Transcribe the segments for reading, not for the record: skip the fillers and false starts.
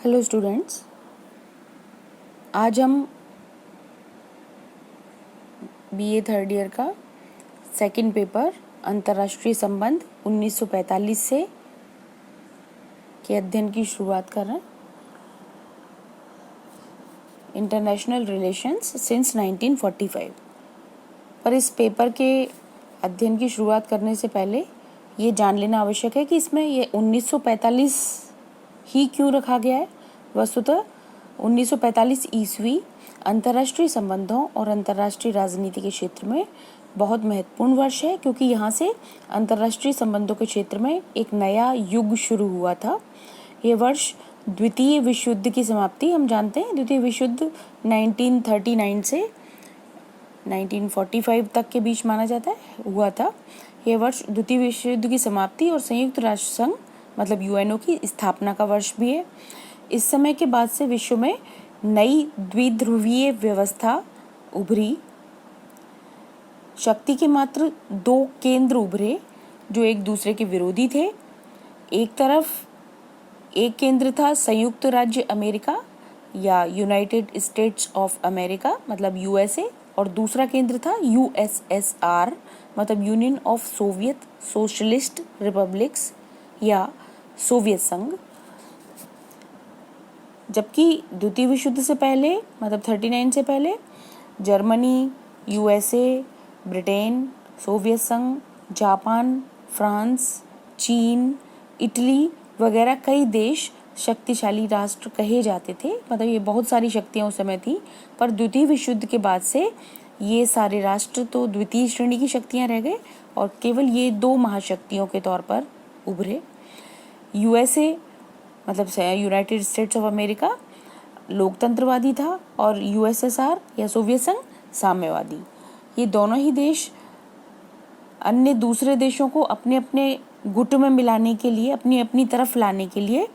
Hello students, आज हम BA third year का सेकंड पेपर अंतर्राष्ट्रीय संबंध 1945 से के अध्ययन की शुरुआत कर रहे हैं। International relations since 1945। पर इस पेपर के अध्ययन की शुरुआत करने से पहले ये जान लेना आवश्यक है कि इसमें ये 1945 ही क्यों रखा गया है। वस्तुतः 1945 ईस्वी अंतर्राष्ट्रीय संबंधों और अंतर्राष्ट्रीय राजनीति के क्षेत्र में बहुत महत्वपूर्ण वर्ष है, क्योंकि यहाँ से अंतर्राष्ट्रीय संबंधों के क्षेत्र में एक नया युग शुरू हुआ था। ये वर्ष द्वितीय विश्व युद्ध की समाप्ति, हम जानते हैं द्वितीय विश्व युद्ध 1939 से 1945 तक के बीच माना जाता है हुआ था। यह वर्ष द्वितीय विश्व युद्ध की समाप्ति और संयुक्त राष्ट्र संघ मतलब यूएनओ की स्थापना का वर्ष भी है। इस समय के बाद से विश्व में नई द्विध्रुवीय व्यवस्था उभरी। शक्ति के मात्र दो केंद्र उभरे जो एक दूसरे के विरोधी थे। एक तरफ एक केंद्र था संयुक्त राज्य अमेरिका या यूनाइटेड स्टेट्स ऑफ अमेरिका मतलब यूएसए, और दूसरा केंद्र था यूएसएसआर मतलब union of Soviet socialist republics या सोवियत संघ। जबकि द्वितीय विश्व युद्ध से पहले मतलब 39 से पहले जर्मनी, यूएसए, ब्रिटेन, सोवियत संघ, जापान, फ्रांस, चीन, इटली वगैरह कई देश शक्तिशाली राष्ट्र कहे जाते थे। मतलब ये बहुत सारी शक्तियां उस समय थी। पर द्वितीय विश्व युद्ध के बाद से ये सारे राष्ट्र तो द्वितीय श्रेणी की शक्तियां रह गए और केवल ये दो महाशक्तियों के तौर पर उभरे। यूएसए मतलब यूनाइटेड स्टेट्स ऑफ अमेरिका लोकतंत्रवादी था और यूएसएसआर या सोवियत संघ साम्यवादी। ये दोनों ही देश अन्य दूसरे देशों को अपने अपने गुट में मिलाने के लिए, अपनी अपनी तरफ लाने के लिए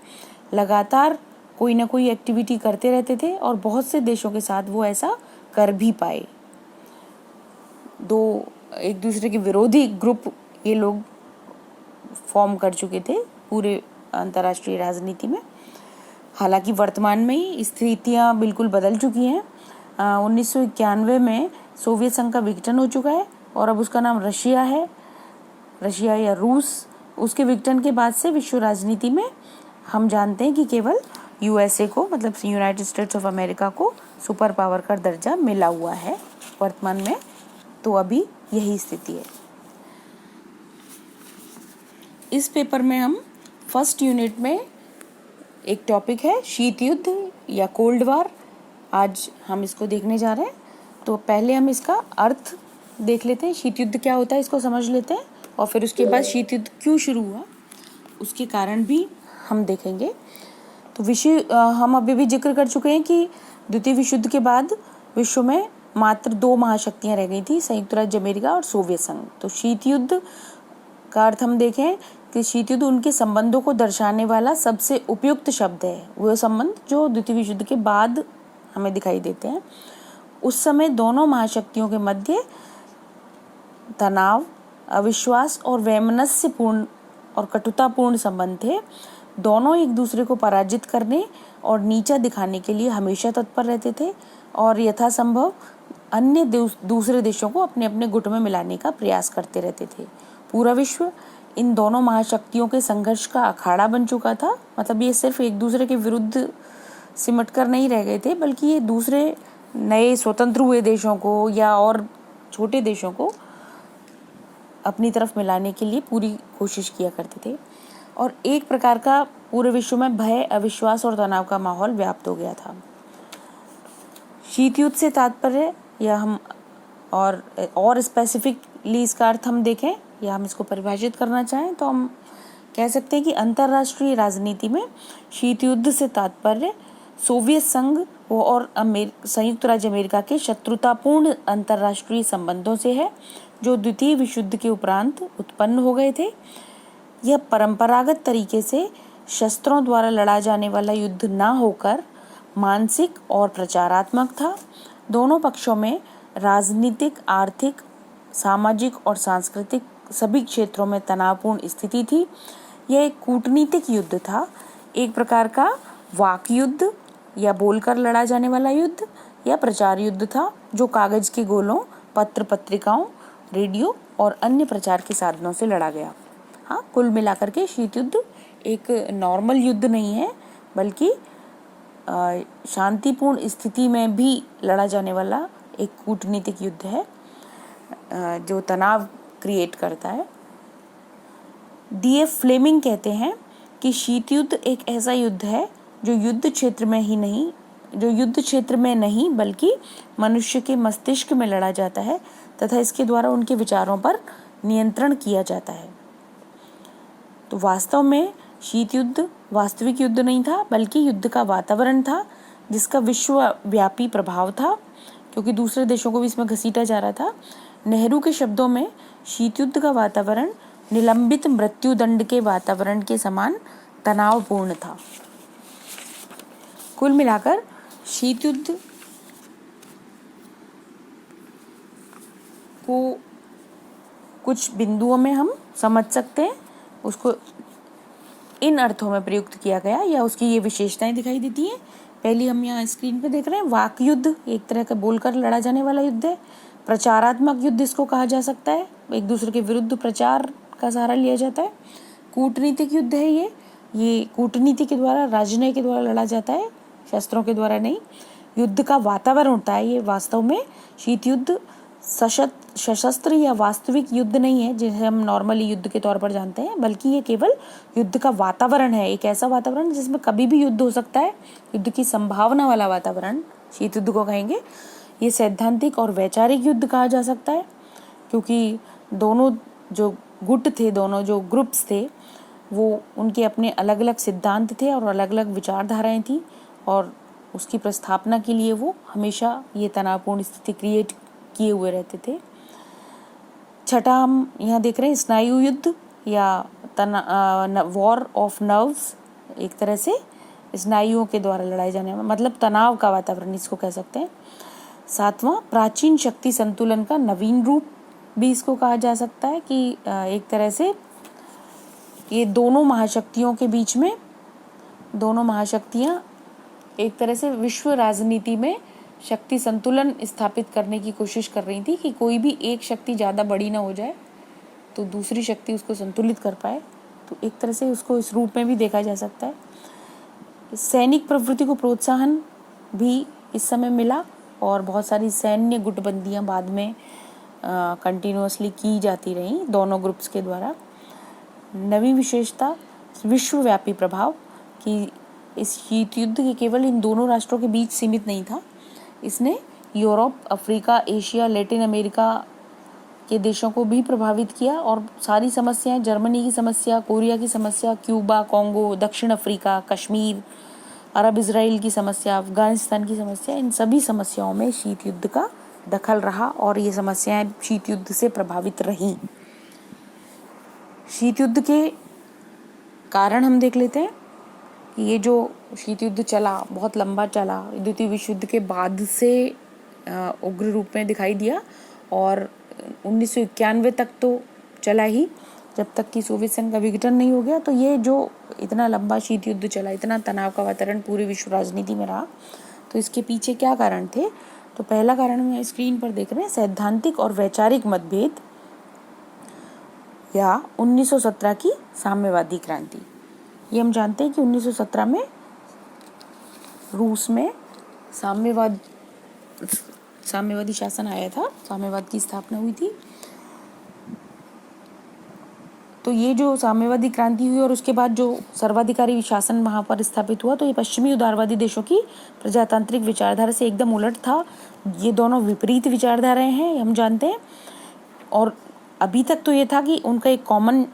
लगातार कोई ना कोई एक्टिविटी करते रहते थे और बहुत से देशों के साथ वो ऐसा कर भी पाए। दो एक दूसरे के विरोधी ग्रुप ये लोग फॉर्म कर चुके थे पूरे अंतर्राष्ट्रीय राजनीति में। हालांकि वर्तमान में ही स्थितियां बिल्कुल बदल चुकी हैं। 1991 में सोवियत संघ का विघटन हो चुका है और अब उसका नाम रशिया है, रशिया या रूस। उसके विघटन के बाद से विश्व राजनीति में हम जानते हैं कि केवल यूएसए को मतलब यूनाइटेड स्टेट्स ऑफ अमेरिका को सुपर पावर का दर्जा मिला हुआ है वर्तमान में। तो अभी यही स्थिति है। इस पेपर में हम फर्स्ट यूनिट में एक टॉपिक है शीत युद्ध या कोल्ड वार। आज हम इसको देखने जा रहे हैं। तो पहले हम इसका अर्थ देख लेते हैं, शीत युद्ध क्या होता है इसको समझ लेते हैं और फिर उसके बाद शीत युद्ध क्यों शुरू हुआ उसके कारण भी हम देखेंगे। तो हम अभी भी जिक्र कर चुके हैं कि द्वितीय विश्व युद्ध के बाद विश्व में मात्र दो महाशक्तियां रह गई थी, संयुक्त राज्य अमेरिका और सोवियत संघ। तो शीत युद्ध का अर्थ हम देखें कि शीत युद्ध उनके संबंधों को दर्शाने वाला सबसे उपयुक्त शब्द है। वो संबंध जो द्वितीय विश्व युद्ध के बाद हमें दिखाई देते हैं। उस समय दोनों महाशक्तियों के मध्य तनाव, अविश्वास और वैमनस्यपूर्ण और कटुतापूर्ण संबंध थे। दोनों एक दूसरे को पराजित करने और नीचा दिखाने के लिए हमेशा तत्पर रहते थे और यथासंभव अन्य दूसरे देशों को अपने अपने गुट में मिलाने का प्रयास करते रहते थे। पूरा विश्व इन दोनों महाशक्तियों के संघर्ष का अखाड़ा बन चुका था। मतलब ये सिर्फ एक दूसरे के विरुद्ध सिमट कर नहीं रह गए थे, बल्कि ये दूसरे नए स्वतंत्र हुए देशों को या और छोटे देशों को अपनी तरफ मिलाने के लिए पूरी कोशिश किया करते थे। और एक प्रकार का पूरे विश्व में भय, अविश्वास और तनाव का माहौल व्याप्त हो गया था। शीत युद्ध से तात्पर्य या हम और स्पेसिफिकली इसका अर्थ हम देखें या हम इसको परिभाषित करना चाहें तो हम कह सकते हैं कि अंतर्राष्ट्रीय राजनीति में शीत युद्ध से तात्पर्य सोवियत संघ और संयुक्त राज्य अमेरिका के शत्रुतापूर्ण अंतर्राष्ट्रीय संबंधों से है, जो द्वितीय विश्व युद्ध के उपरांत उत्पन्न हो गए थे। यह परंपरागत तरीके से शस्त्रों द्वारा लड़ा जाने वाला युद्ध न होकर मानसिक और प्रचारात्मक था। दोनों पक्षों में राजनीतिक, आर्थिक, सामाजिक और सांस्कृतिक सभी क्षेत्रों में तनावपूर्ण स्थिति थी। यह एक कूटनीतिक युद्ध था, एक प्रकार का वाक युद्ध या बोलकर लड़ा जाने वाला युद्ध या प्रचार युद्ध था, जो कागज के गोलों, पत्र पत्रिकाओं, रेडियो और अन्य प्रचार के साधनों से लड़ा गया। हाँ, कुल मिलाकर के शीत युद्ध एक नॉर्मल युद्ध नहीं है, बल्कि शांतिपूर्ण स्थिति में भी लड़ा जाने वाला एक कूटनीतिक युद्ध है, जो तनाव क्रिएट करता है। D.F. फ्लेमिंग कहते हैं कि शीत युद्ध एक ऐसा युद्ध है जो युद्ध क्षेत्र में नहीं बल्कि मनुष्य के मस्तिष्क में लड़ा जाता है तथा इसके द्वारा उनके विचारों पर नियंत्रण किया जाता है। तो वास्तव में शीत युद्ध वास्तविक युद्ध नहीं था, बल्कि युद्ध का वातावरण था जिसका विश्वव्यापी प्रभाव था, क्योंकि दूसरे देशों को भी इसमें घसीटा जा रहा था। नेहरू के शब्दों में शीत युद्ध का वातावरण निलंबित मृत्युदंड के वातावरण के समान तनावपूर्ण था। कुल मिलाकर शीत युद्ध को कुछ बिंदुओं में हम समझ सकते हैं, उसको इन अर्थों में प्रयुक्त किया गया या उसकी ये विशेषताएं दिखाई देती हैं। पहली हम यहाँ स्क्रीन पे देख रहे हैं, वाक युद्ध एक तरह का बोलकर लड़ा जाने वाला युद्ध है। प्रचारात्मक युद्ध इसको कहा जा सकता है, एक दूसरे के विरुद्ध प्रचार का सहारा लिया जाता है। कूटनीतिक युद्ध है ये कूटनीति के द्वारा, राजनय के द्वारा लड़ा जाता है, शस्त्रों के द्वारा नहीं। युद्ध का वातावरण होता है, ये वास्तव में शीत युद्ध सशस्त्र या वास्तविक युद्ध नहीं है जिसे हम नॉर्मली युद्ध के तौर पर जानते हैं, बल्कि ये केवल युद्ध का वातावरण है, एक ऐसा वातावरण जिसमें कभी भी युद्ध हो सकता है, युद्ध की संभावना वाला वातावरण शीत युद्ध को कहेंगे। ये सैद्धांतिक और वैचारिक युद्ध कहा जा सकता है, क्योंकि दोनों जो गुट थे, दोनों जो ग्रुप्स थे, वो उनके अपने अलग अलग सिद्धांत थे और अलग अलग विचारधाराएं थी, और उसकी प्रस्थापना के लिए वो हमेशा ये तनावपूर्ण स्थिति क्रिएट किए हुए रहते थे। छठा हम यहाँ देख रहे हैं, स्नायु युद्ध या वॉर ऑफ नर्व्स, एक तरह से स्नायुओं के द्वारा लड़ाई जाने वाला, मतलब तनाव का वातावरण इसको कह सकते हैं। सातवां, प्राचीन शक्ति संतुलन का नवीन रूप भी इसको कहा जा सकता है कि एक तरह से ये दोनों महाशक्तियों के बीच में, दोनों महाशक्तियाँ एक तरह से विश्व राजनीति में शक्ति संतुलन स्थापित करने की कोशिश कर रही थी कि कोई भी एक शक्ति ज़्यादा बड़ी ना हो जाए तो दूसरी शक्ति उसको संतुलित कर पाए। तो एक तरह से उसको इस रूप में भी देखा जा सकता है। सैनिक प्रवृत्ति को प्रोत्साहन भी इस समय मिला और बहुत सारी सैन्य गुटबंदियां बाद में कंटिन्यूअसली की जाती रहीं दोनों ग्रुप्स के द्वारा। नवी विशेषता, विश्वव्यापी प्रभाव, कि इस शीत युद्ध के केवल इन दोनों राष्ट्रों के बीच सीमित नहीं था, इसने Europe, Africa, Asia, Latin America के देशों को भी प्रभावित किया और सारी समस्याएं, जर्मनी की समस्या, कोरिया की समस्या, क्यूबा, कॉन्गो, दक्षिण अफ्रीका, कश्मीर, अरब इजराइल की समस्या, अफगानिस्तान की समस्या, इन सभी समस्याओं में शीत युद्ध का दखल रहा और ये समस्याएं शीत युद्ध से प्रभावित रहीं। शीत युद्ध के कारण हम देख लेते हैं कि ये जो शीत युद्ध चला, बहुत लंबा चला, द्वितीय विश्व युद्ध के बाद से उग्र रूप में दिखाई दिया और 1991 तक तो चला ही, जब तक कि सोवियत संघ का विघटन नहीं हो गया। तो ये जो इतना लंबा शीत युद्ध चला, इतना तनाव का वातावरण पूरी विश्व राजनीति में रहा, तो इसके पीछे क्या कारण थे? तो पहला कारण हम स्क्रीन पर देख रहे हैं, सैद्धांतिक और वैचारिक मतभेद या 1917 की साम्यवादी क्रांति। ये हम जानते हैं कि 1917 में रूस में साम्यवादी शासन आया था, साम्यवाद की स्थापना हुई थी। तो ये जो साम्यवादी क्रांति हुई और उसके बाद जो सर्वाधिकारी शासन वहाँ पर स्थापित हुआ, तो ये पश्चिमी उदारवादी देशों की प्रजातांत्रिक विचारधारा से एकदम उलट था। ये दोनों विपरीत विचारधाराएं हैं, हम जानते हैं। और अभी तक तो ये था कि उनका एक कॉमन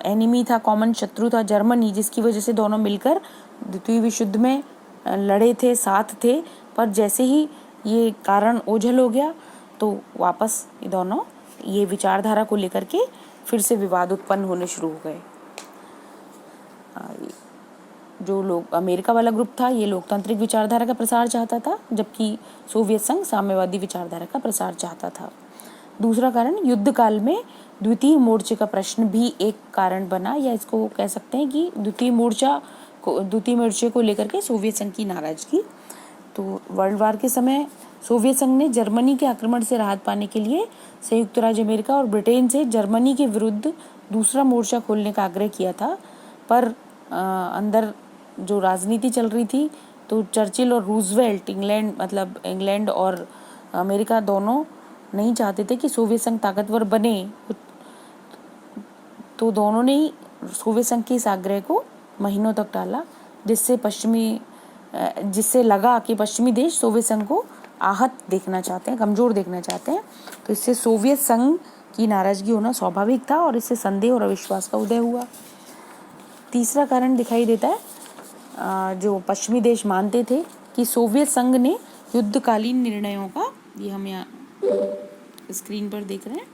एनिमी था, कॉमन शत्रु था जर्मनी, जिसकी वजह से दोनों मिलकर द्वितीय विश्व युद्ध में लड़े थे, साथ थे। पर जैसे ही ये कारण ओझल हो गया तो वापस ये दोनों ये विचारधारा को लेकर के फिर से विवाद उत्पन्न होने शुरू हो गए। जो लोग अमेरिका वाला ग्रुप था, ये लोकतांत्रिक विचारधारा का प्रसार चाहता था, जबकि सोवियत संघ साम्यवादी विचारधारा का प्रसार चाहता था। दूसरा कारण, युद्ध काल में द्वितीय मोर्चे का प्रश्न भी एक कारण बना, या इसको कह सकते हैं कि द्वितीय मोर्चा द्वितीय विश्व को लेकर के सोवियत संघ की नाराजगी। तो वर्ल्ड वार के समय सोवियत संघ ने जर्मनी के आक्रमण से राहत पाने के लिए संयुक्त राज्य अमेरिका और ब्रिटेन से जर्मनी के विरुद्ध दूसरा मोर्चा खोलने का आग्रह किया था, पर अंदर जो राजनीति चल रही थी तो चर्चिल और रूजवेल्ट इंग्लैंड और अमेरिका दोनों नहीं चाहते थे कि सोवियत संघ ताकतवर बने, तो दोनों ने ही सोवियत संघ के इस आग्रह को महीनों तक टाला, जिससे लगा कि पश्चिमी देश सोवियत संघ को आहत देखना चाहते हैं, कमज़ोर देखना चाहते हैं। तो इससे सोवियत संघ की नाराज़गी होना स्वाभाविक था और इससे संदेह और अविश्वास का उदय हुआ। तीसरा कारण दिखाई देता है, जो पश्चिमी देश मानते थे कि सोवियत संघ ने युद्धकालीन निर्णयों का, ये हम यहाँ स्क्रीन पर देख रहे हैं,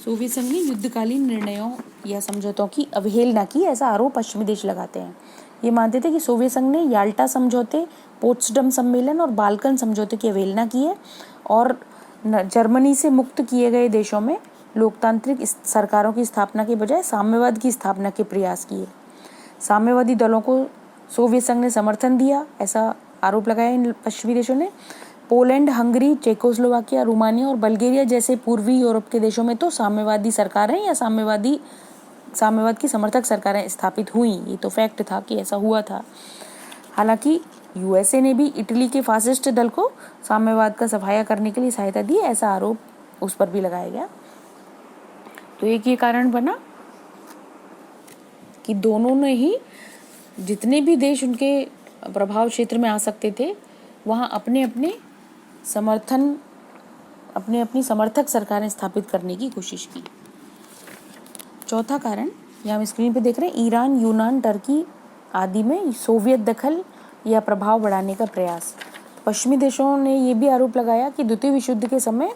सोवियत संघ ने युद्धकालीन निर्णयों या समझौतों की अवहेलना की, ऐसा आरोप पश्चिमी देश लगाते हैं। ये मानते थे कि सोवियत संघ ने याल्टा समझौते, पोट्सडम सम्मेलन और बाल्कन समझौते की अवहेलना की है और जर्मनी से मुक्त किए गए देशों में लोकतांत्रिक सरकारों की स्थापना के बजाय साम्यवाद की स्थापना के प्रयास किए। साम्यवादी दलों को सोवियत संघ ने समर्थन दिया, ऐसा आरोप लगाया इन पश्चिमी देशों ने। पोलैंड, हंगरी, चेकोस्लोवाकिया, रोमानिया और बल्गेरिया जैसे पूर्वी यूरोप के देशों में तो साम्यवादी सरकारें या साम्यवाद की समर्थक सरकारें स्थापित हुई, ये तो फैक्ट था कि ऐसा हुआ था। हालांकि यूएसए ने भी इटली के फासिस्ट दल को साम्यवाद का सफाया करने के लिए सहायता दी, ऐसा आरोप उस पर भी लगाया गया। तो एक ये कारण बना कि दोनों ने ही, जितने भी देश उनके प्रभाव क्षेत्र में आ सकते थे, वहाँ अपनी समर्थक सरकारें स्थापित करने की कोशिश की। चौथा कारण, यहाँ हम स्क्रीन पे देख रहे हैं, ईरान, यूनान, टर्की आदि में सोवियत दखल या प्रभाव बढ़ाने का प्रयास। पश्चिमी देशों ने ये भी आरोप लगाया कि द्वितीय विश्व युद्ध के समय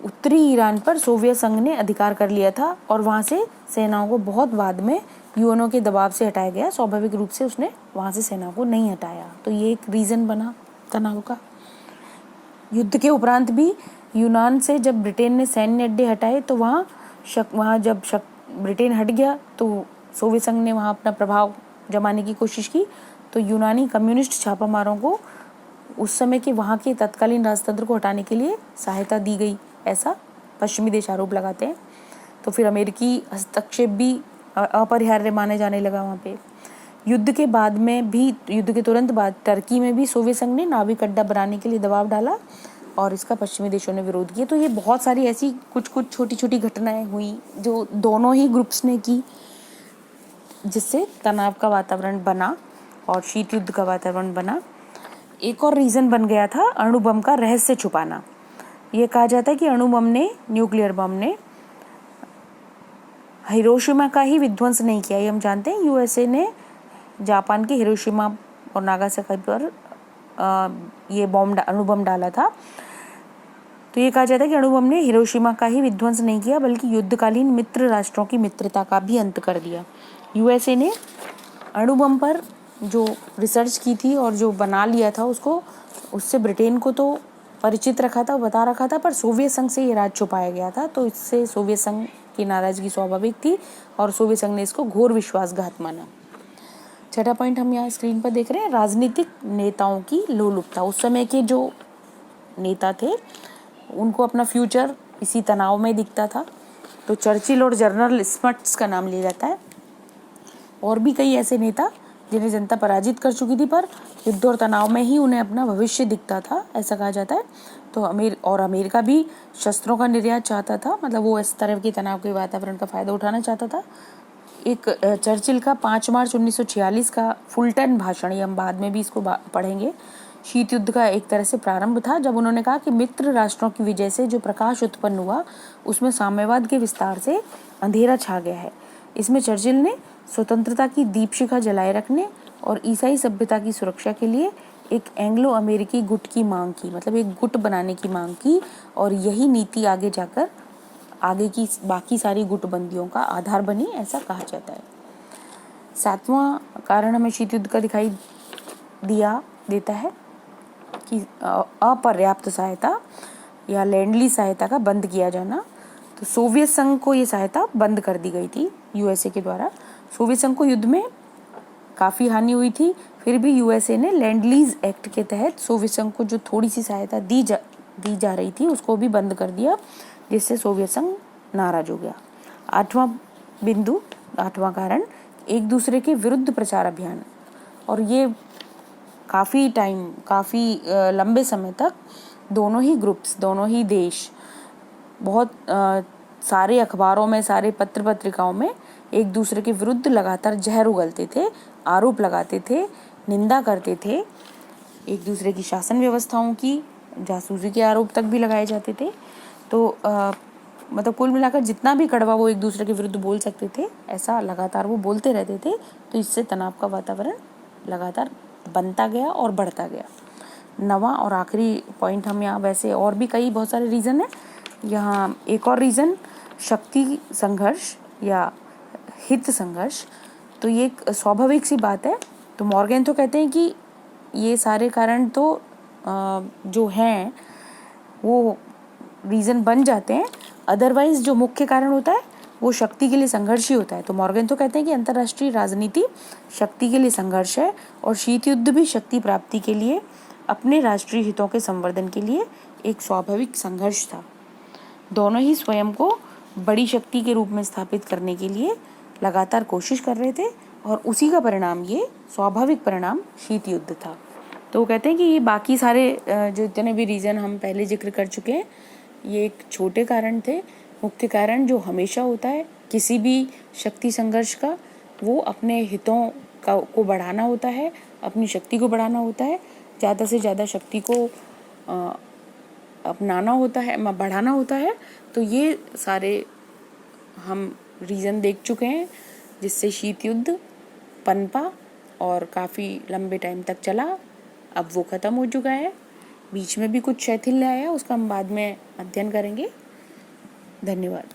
उत्तरी ईरान पर सोवियत संघ ने अधिकार कर लिया था और वहाँ से सेनाओं को बहुत बाद में यूएनओ के दबाव से हटाया गया। स्वाभाविक रूप से उसने वहाँ से सेनाओं को नहीं हटाया, तो ये एक रीज़न बना तनाव का। युद्ध के उपरांत भी यूनान से जब ब्रिटेन ने सैन्य अड्डे हटाए तो वहाँ जब ब्रिटेन हट गया तो सोवियत संघ ने वहाँ अपना प्रभाव जमाने की कोशिश की। तो यूनानी कम्युनिस्ट छापामारों को उस समय के वहाँ के तत्कालीन राजतंत्र को हटाने के लिए सहायता दी गई, ऐसा पश्चिमी देश आरोप लगाते हैं। तो फिर अमेरिकी हस्तक्षेप भी अपरिहार्य माने जाने लगा वहाँ पे। युद्ध के तुरंत बाद टर्की में भी सोवियत संघ ने नाविक अड्डा बनाने के लिए दबाव डाला और इसका पश्चिमी देशों ने विरोध किया। तो ये बहुत सारी ऐसी कुछ छोटी छोटी घटनाएं हुई जो दोनों ही ग्रुप्स ने की, जिससे तनाव का वातावरण बना और शीत युद्ध का वातावरण बना। एक और रीज़न बन गया था अणु बम का रहस्य छुपाना। ये कहा जाता है कि न्यूक्लियर बम ने हिरोशिमा का ही विध्वंस नहीं किया। ये हम जानते हैं, यूएसए ने जापान के हिरोशिमा और नागासाकी पर ये अणु बम डाला था। तो ये कहा जाता है कि अणु बम ने हिरोशिमा का ही विध्वंस नहीं किया बल्कि युद्धकालीन मित्र राष्ट्रों की मित्रता का भी अंत कर दिया। यूएसए ने अणु बम पर जो रिसर्च की थी और जो बना लिया था उससे ब्रिटेन को तो परिचित रखा था, बता रखा था, पर सोवियत संघ से ये राज छुपाया गया था। तो इससे सोवियत संघ की नाराजगी स्वाभाविक थी और सोवियत संघ ने इसको घोर विश्वासघात माना। छठा पॉइंट हम यहाँ स्क्रीन पर देख रहे हैं, राजनीतिक नेताओं की लोलुपता। उस समय के जो नेता थे उनको अपना फ्यूचर इसी तनाव में दिखता था। तो चर्चिल और जनरल स्मट्स का नाम लिया जाता है। और भी कई ऐसे नेता जिन्हें जनता पराजित कर चुकी थी, पर युद्ध और तनाव में ही उन्हें अपना भविष्य दिखता था, ऐसा कहा जाता है। तो अमेरिका भी शस्त्रों का निर्यात चाहता था, मतलब वो इस तरह के तनाव के वातावरण का फ़ायदा उठाना चाहता था। एक चर्चिल का 5 मार्च 1946 का फुलटन भाषण, ये हम बाद में भी इसको पढ़ेंगे, शीत युद्ध का एक तरह से प्रारंभ था, जब उन्होंने कहा कि मित्र राष्ट्रों की विजय से जो प्रकाश उत्पन्न हुआ उसमें साम्यवाद के विस्तार से अंधेरा छा गया है। इसमें चर्चिल ने स्वतंत्रता की दीपशिखा जलाए रखने और ईसाई सभ्यता की सुरक्षा के लिए एक एंग्लो अमेरिकी गुट की मांग की, मतलब एक गुट बनाने की मांग की, और यही नीति आगे जाकर आगे की बाकी सारी गुटबंदियों का आधार बनी, ऐसा कहा जाता है। 7वां कारण हमें शीत युद्ध का दिखाई देता है कि अपर्याप्त सहायता या लैंड सहायता का बंद किया जाना। तो सोवियत संघ को ये सहायता बंद कर दी गई थी यूएसए के द्वारा। सोवियत संघ को युद्ध में काफ़ी हानि हुई थी, फिर भी यूएसए ने लैंड लीज एक्ट के तहत सोवियत संघ को जो थोड़ी सी सहायता दी जा रही थी उसको भी बंद कर दिया, जिससे सोवियत संघ नाराज हो गया। आठवां कारण, एक दूसरे के विरुद्ध प्रचार अभियान। और ये काफ़ी लंबे समय तक दोनों ही ग्रुप्स, दोनों ही देश बहुत सारे अखबारों में, सारे पत्र पत्रिकाओं में एक दूसरे के विरुद्ध लगातार जहर उगलते थे, आरोप लगाते थे, निंदा करते थे। एक दूसरे की शासन व्यवस्थाओं की, जासूसी के आरोप तक भी लगाए जाते थे। तो मतलब कुल मिलाकर जितना भी कड़वा वो एक दूसरे के विरुद्ध बोल सकते थे, ऐसा लगातार वो बोलते रहते थे। तो इससे तनाव का वातावरण लगातार बनता गया और बढ़ता गया। 9वां और आखिरी पॉइंट हम यहाँ, वैसे और भी कई बहुत सारे रीज़न है यहाँ, एक और रीज़न शक्ति संघर्ष या हित संघर्ष। तो ये एक स्वाभाविक सी बात है। तो मॉर्गन तो कहते हैं कि ये सारे कारण तो जो हैं वो रीज़न बन जाते हैं, अदरवाइज जो मुख्य कारण होता है वो शक्ति के लिए संघर्ष ही होता है। तो मॉर्गन तो कहते हैं कि अंतर्राष्ट्रीय राजनीति शक्ति के लिए संघर्ष है और शीत युद्ध भी शक्ति प्राप्ति के लिए, अपने राष्ट्रीय हितों के संवर्धन के लिए एक स्वाभाविक संघर्ष था। दोनों ही स्वयं को बड़ी शक्ति के रूप में स्थापित करने के लिए लगातार कोशिश कर रहे थे और उसी का परिणाम, ये स्वाभाविक परिणाम शीत युद्ध था। तो वो कहते हैं कि ये बाकी सारे जो इतने भी रीज़न हम पहले जिक्र कर चुके हैं, ये एक छोटे कारण थे। मुख्य कारण जो हमेशा होता है किसी भी शक्ति संघर्ष का, वो अपने हितों को बढ़ाना होता है, अपनी शक्ति को बढ़ाना होता है, ज़्यादा से ज़्यादा शक्ति को अपनाना होता है, बढ़ाना होता है। तो ये सारे हम रीज़न देख चुके हैं जिससे शीत युद्ध पनपा और काफ़ी लंबे टाइम तक चला। अब वो ख़त्म हो चुका है, बीच में भी कुछ शैथिल्य आया, उसका हम बाद में अध्ययन करेंगे। धन्यवाद।